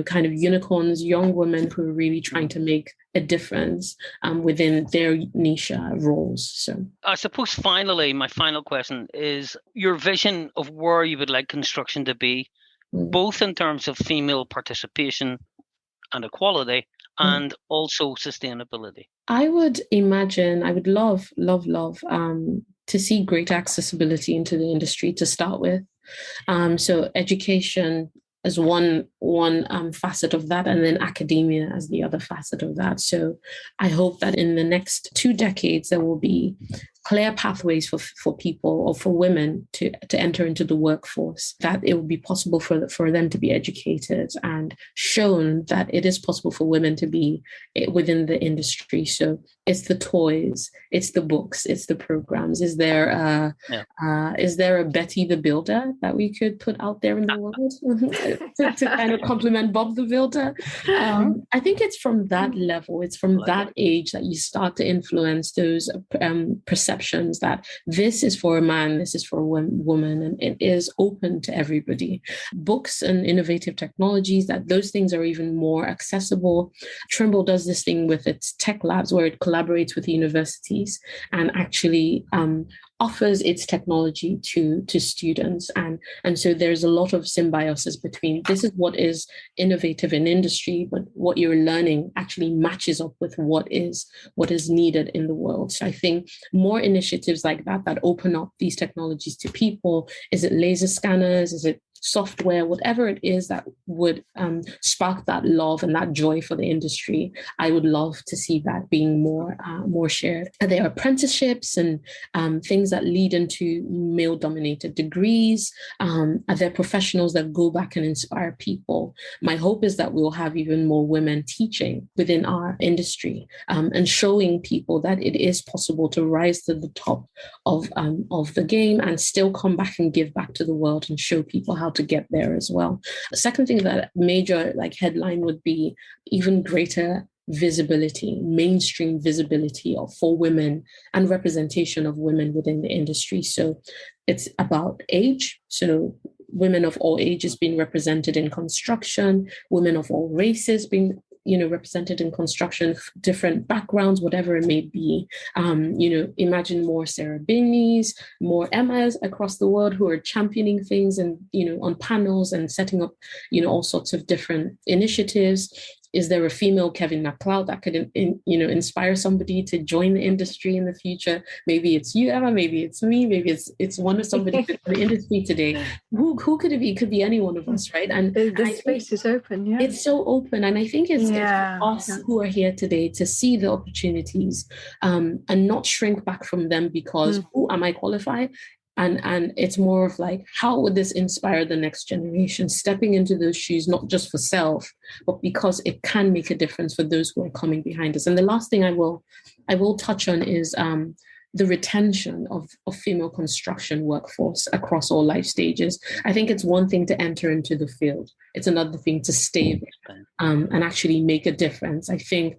kind of unicorns, young women who are really trying to make a difference within their niche roles. So I suppose finally, my final question is your vision of where you would like construction to be, both in terms of female participation and equality and also sustainability. I would love to see greater accessibility into the industry to start with. So education as one facet of that, and then academia as the other facet of that. So I hope that in the next 2 decades, there will be clear pathways for people or for women to enter into the workforce, that it will be possible for them to be educated and shown that it is possible for women to be within the industry. So it's the toys, it's the books, it's the programs. Is there a Betty the Builder that we could put out there in the world to kind of complement Bob the Builder? I think it's from that level, it's from that age that you start to influence those perceptions that this is for a man, this is for a woman, and it is open to everybody. Books and innovative technologies, that those things are even more accessible. Trimble does this thing with its tech labs where it collaborates with universities and actually offers its technology to students. And so there's a lot of symbiosis between this is what is innovative in industry, but what you're learning actually matches up with what is needed in the world. So I think more initiatives like that open up these technologies to people. Is it laser scanners? Is it software? Whatever it is that would spark that love and that joy for the industry, I would love to see that being more shared. And there are apprenticeships and things that lead into male-dominated degrees. Are there professionals that go back and inspire people? My hope is that we'll have even more women teaching within our industry and showing people that it is possible to rise to the top of the game and still come back and give back to the world and show people how to get there as well. The second thing, that major headline would be even greater visibility, mainstream visibility for women and representation of women within the industry. So it's about age. So women of all ages being represented in construction, women of all races being represented in construction, different backgrounds, whatever it may be. Imagine more Sarah Binneys, more Emmas across the world who are championing things and, on panels and setting up, all sorts of different initiatives. Is there a female Kevin MacLeod that could, inspire somebody to join the industry in the future? Maybe it's you, Emma. Maybe it's me.Maybe it's one of somebody in the industry today. Who could it be? It could be any one of us, right? And the space is open. Yeah, it's so open, and I think it's us who are here today to see the opportunities and not shrink back from them because am I qualified? And it's more of how would this inspire the next generation, stepping into those shoes, not just for self, but because it can make a difference for those who are coming behind us. And the last thing I will touch on is the retention of female construction workforce across all life stages. I think it's one thing to enter into the field. It's another thing to stay there and actually make a difference. I think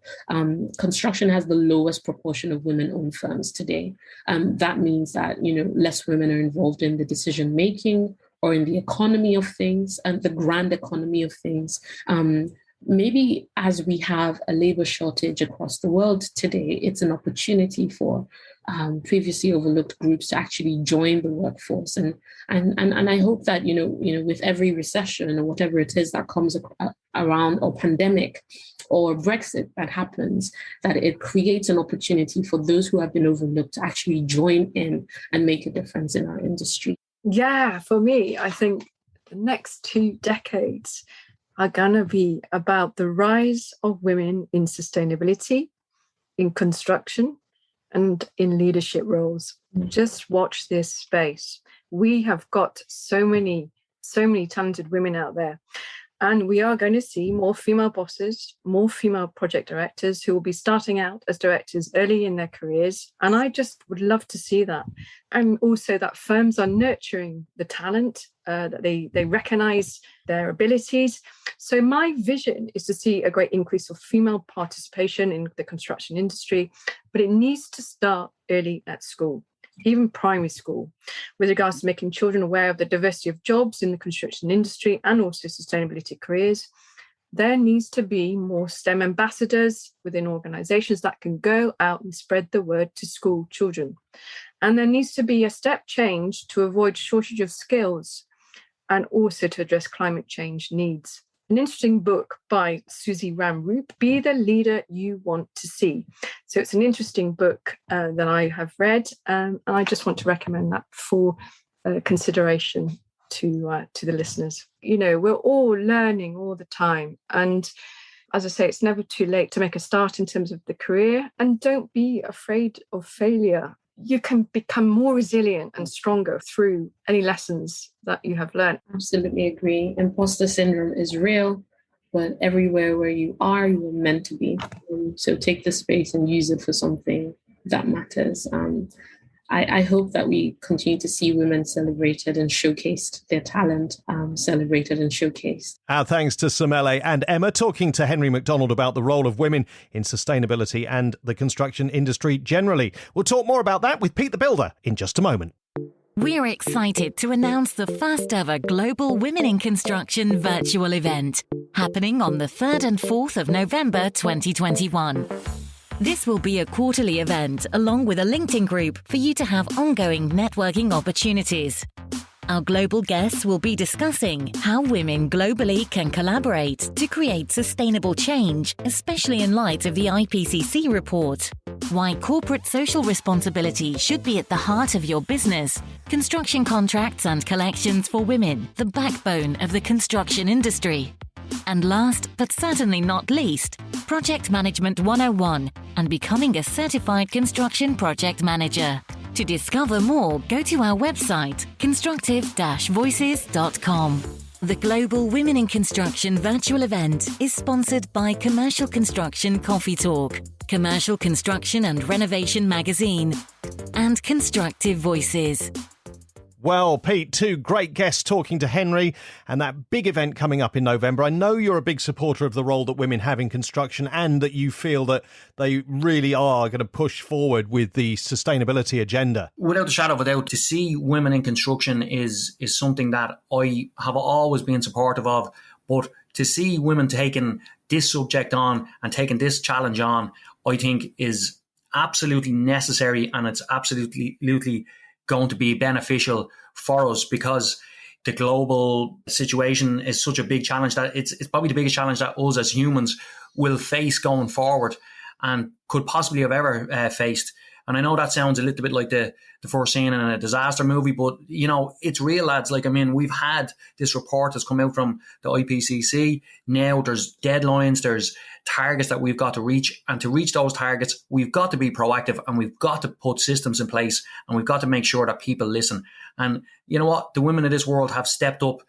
construction has the lowest proportion of women-owned firms today. That means that, less women are involved in the decision-making or in the economy of things and the grand economy of things. Maybe as we have a labor shortage across the world today, it's an opportunity for previously overlooked groups to actually join the workforce. And I hope that, with every recession or whatever it is that comes around, or pandemic or Brexit that happens, that it creates an opportunity for those who have been overlooked to actually join in and make a difference in our industry. Yeah, for me, I think the next 2 decades are going to be about the rise of women in sustainability, in construction, and in leadership roles. Just watch this space. We have got so many talented women out there. And we are going to see more female bosses, more female project directors who will be starting out as directors early in their careers. And I just would love to see that. And also that firms are nurturing the talent, that they recognize their abilities. So my vision is to see a great increase of female participation in the construction industry, but it needs to start early at school, even primary school, with regards to making children aware of the diversity of jobs in the construction industry and also sustainability careers. There needs to be more STEM ambassadors within organizations that can go out and spread the word to school children. And there needs to be a step change to avoid shortage of skills and also to address climate change needs. An interesting book by Susie Ramroop, Be the Leader You Want to See. So it's an interesting book that I have read, and I just want to recommend that for consideration to the listeners. We're all learning all the time. And as I say, it's never too late to make a start in terms of the career, and don't be afraid of failure. You can become more resilient and stronger through any lessons that you have learned. Absolutely agree. Imposter syndrome is real, but everywhere where you are meant to be. So take the space and use it for something that matters. I hope that we continue to see women celebrated and showcased, their talent celebrated and showcased. Our thanks to Samele and Emma, talking to Henry McDonald about the role of women in sustainability and the construction industry generally. We'll talk more about that with Pete the Builder in just a moment. We're excited to announce the first ever Global Women in Construction virtual event, happening on the 3rd and 4th of November 2021. This will be a quarterly event along with a LinkedIn group for you to have ongoing networking opportunities. Our global guests will be discussing how women globally can collaborate to create sustainable change, especially in light of the IPCC report. Why corporate social responsibility should be at the heart of your business. Construction contracts and collections for women, the backbone of the construction industry. And last, but certainly not least, Project Management 101 and becoming a certified construction project manager. To discover more, go to our website, constructive-voices.com. The Global Women in Construction virtual event is sponsored by Commercial Construction Coffee Talk, Commercial Construction and Renovation Magazine, and Constructive Voices. Well, Pete, two great guests talking to Henry and that big event coming up in November. I know you're a big supporter of the role that women have in construction and that you feel that they really are going to push forward with the sustainability agenda. Without a shadow of a doubt, to see women in construction is something that I have always been supportive of. But to see women taking this subject on and taking this challenge on, I think is absolutely necessary, and it's absolutely going to be beneficial for us, because the global situation is such a big challenge that it's probably the biggest challenge that us as humans will face going forward and could possibly have ever faced. And I know that sounds a little bit like the first scene in a disaster movie, but, you know, it's real, lads. Like, I mean, we've had this report that's come out from the IPCC. Now there's deadlines, there's targets that we've got to reach. And to reach those targets, we've got to be proactive, and we've got to put systems in place, and we've got to make sure that people listen. And you know what? The women of this world have stepped up.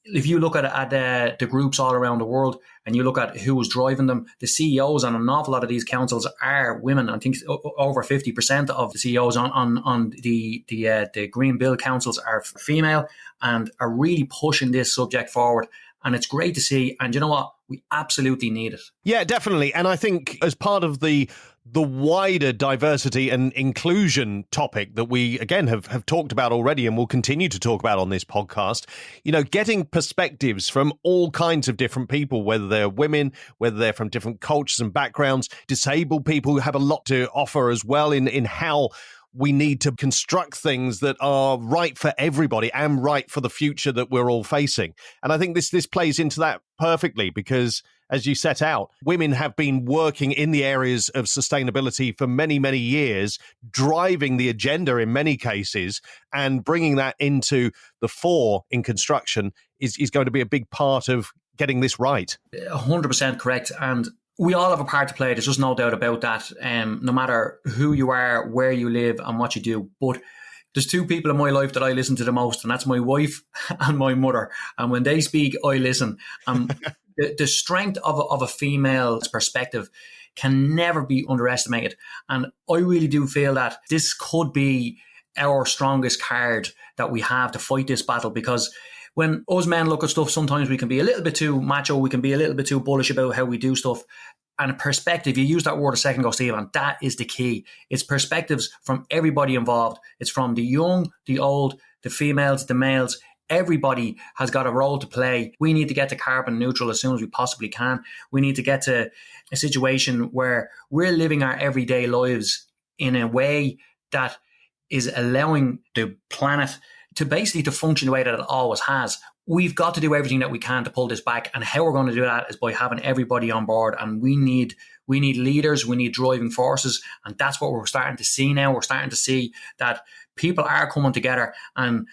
If you look at the groups all around the world and you look at who is driving them, the CEOs on an awful lot of these councils are women. I think over 50% of the CEOs on the Green Bill councils are female and are really pushing this subject forward. And it's great to see. And you know what? We absolutely need it. Yeah, definitely. And I think as part of the wider diversity and inclusion topic that we, again, have talked about already and will continue to talk about on this podcast, you know, getting perspectives from all kinds of different people, whether they're women, whether they're from different cultures and backgrounds, disabled people who have a lot to offer as well in how we need to construct things that are right for everybody and right for the future that we're all facing. And I think this plays into that perfectly because, as you set out, women have been working in the areas of sustainability for many, many years, driving the agenda in many cases, and bringing that into the fore in construction is going to be a big part of getting this right. 100% correct. And we all have a part to play. There's just no doubt about that. No matter who you are, where you live and what you do. But there's two people in my life that I listen to the most, and that's my wife and my mother. And when they speak, I listen. The strength of a female's perspective can never be underestimated. And I really do feel that this could be our strongest card that we have to fight this battle, because when us men look at stuff, sometimes we can be a little bit too macho, we can be a little bit too bullish about how we do stuff. And perspective, you used that word a second ago, Steve, and that is the key. It's perspectives from everybody involved. It's from the young, the old, the females, the males. Everybody has got a role to play. We need to get to carbon neutral as soon as we possibly can. We need to get to a situation where we're living our everyday lives in a way that is allowing the planet to basically to function the way that it always has. We've got to do everything that we can to pull this back. And how we're going to do that is by having everybody on board. And we need leaders, we need driving forces. And that's what we're starting to see now. We're starting to see that people are coming together, and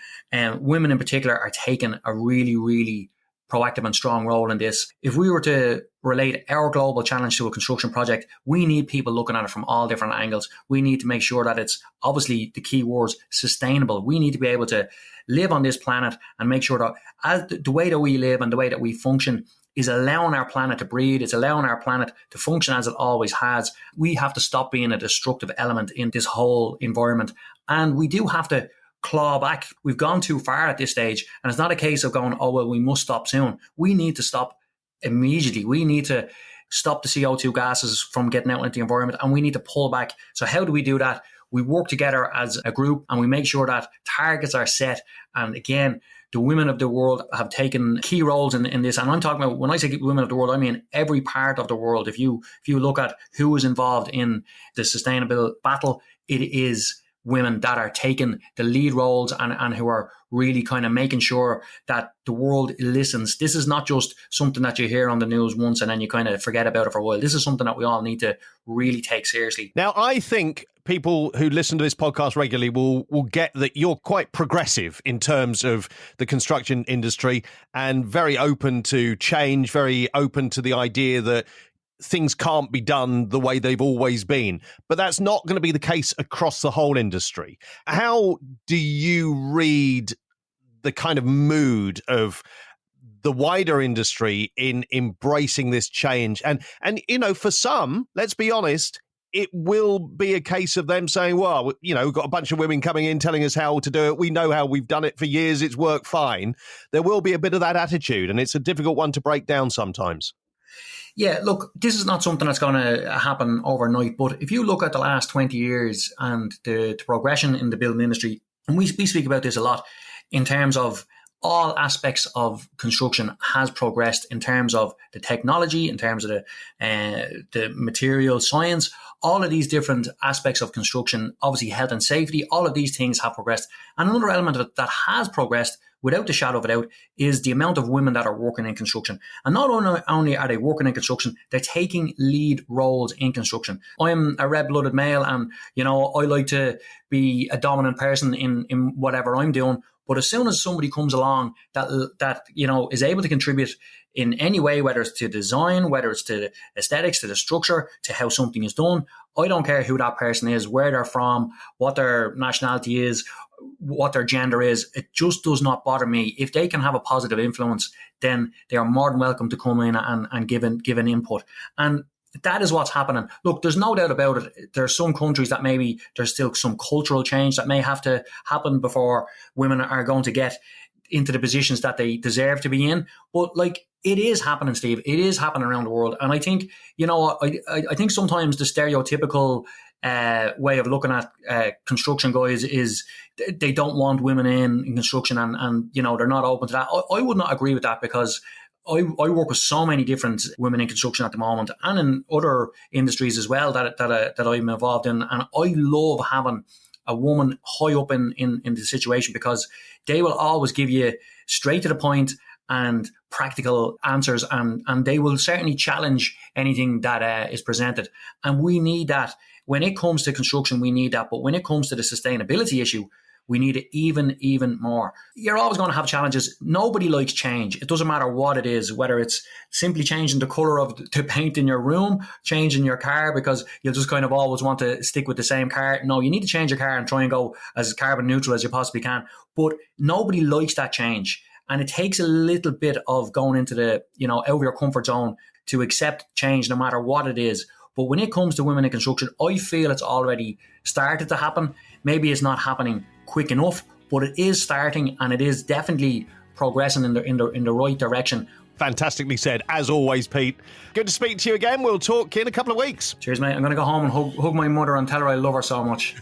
women in particular are taking a really, really proactive and strong role in this. If we were to relate our global challenge to a construction project, we need people looking at it from all different angles. We need to make sure that it's, obviously the key words, sustainable. We need to be able to live on this planet and make sure that as the way that we live and the way that we function is allowing our planet to breathe. It's allowing our planet to function as it always has. We have to stop being a destructive element in this whole environment. And we do have to claw back. We've gone too far at this stage. And it's not a case of going, oh, well, we must stop soon. We need to stop immediately. We need to stop the CO2 gases from getting out into the environment, and we need to pull back. So how do we do that? We work together as a group, and we make sure that targets are set. And again, the women of the world have taken key roles in this. And I'm talking about, when I say women of the world, I mean every part of the world. If you look at who is involved in the sustainable battle, it is women that are taking the lead roles and who are really kind of making sure that the world listens. This is not just something that you hear on the news once and then you kind of forget about it for a while. This is something that we all need to really take seriously. Now, I think people who listen to this podcast regularly will get that you're quite progressive in terms of the construction industry and very open to change, very open to the idea that things can't be done the way they've always been. But that's not going to be the case across the whole industry. How do you read the kind of mood of the wider industry in embracing this change? And you know, for some, let's be honest, it will be a case of them saying, well, you know, we've got a bunch of women coming in telling us how to do it. We know how we've done it for years. It's worked fine. There will be a bit of that attitude, and it's a difficult one to break down sometimes. Yeah, look, this is not something that's going to happen overnight. But if you look at the last 20 years and the progression in the building industry, and we speak about this a lot in terms of all aspects of construction has progressed in terms of the technology, in terms of the material science, all of these different aspects of construction, obviously health and safety, all of these things have progressed. And another element of it that has progressed without the shadow of a doubt is the amount of women that are working in construction. And not only are they working in construction, they're taking lead roles in construction. I'm a red-blooded male and, you know, I like to be a dominant person in whatever I'm doing. But as soon as somebody comes along that you know is able to contribute in any way, whether it's to design, whether it's to the aesthetics, to the structure, to how something is done, I don't care who that person is, where they're from, what their nationality is, what their gender is. It just does not bother me. If they can have a positive influence, then they are more than welcome to come in and give an input. And that is what's happening. Look, there's no doubt about it. There are some countries that maybe there's still some cultural change that may have to happen before women are going to get into the positions that they deserve to be in. But like, it is happening, Steve. It is happening around the world. And I think, you know, I think sometimes the stereotypical way of looking at construction guys is they don't want women in construction and, you know, they're not open to that. I would not agree with that because I work with so many different women in construction at the moment and in other industries as well that I'm involved in. And I love having a woman high up in the situation because they will always give you straight to the point and practical answers, and they will certainly challenge anything that is presented. And we need that. When it comes to construction, we need that. But when it comes to the sustainability issue, we need it even more. You're always going to have challenges. Nobody likes change. It doesn't matter what it is, whether it's simply changing the colour of the paint in your room, changing your car because you'll just kind of always want to stick with the same car. No, you need to change your car and try and go as carbon neutral as you possibly can. But nobody likes that change. And it takes a little bit of going into the, you know, out of your comfort zone to accept change no matter what it is. But when it comes to women in construction, I feel it's already started to happen. Maybe it's not happening quick enough, but it is starting and it is definitely progressing in the right direction. Fantastically said, as always, Pete. Good to speak to you again. We'll talk in a couple of weeks. Cheers, mate. I'm going to go home and hug my mother and tell her I love her so much.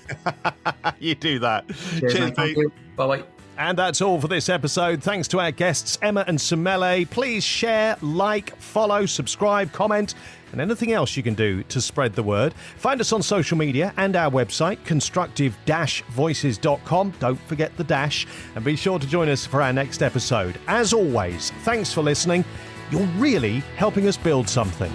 You do that. Cheers, mate. Pete. Bye-bye. And that's all for this episode. Thanks to our guests, Emma and Sumele. Please share, like, follow, subscribe, comment, and anything else you can do to spread the word. Find us on social media and our website, constructive-voices.com. Don't forget the dash. And be sure to join us for our next episode. As always, thanks for listening. You're really helping us build something.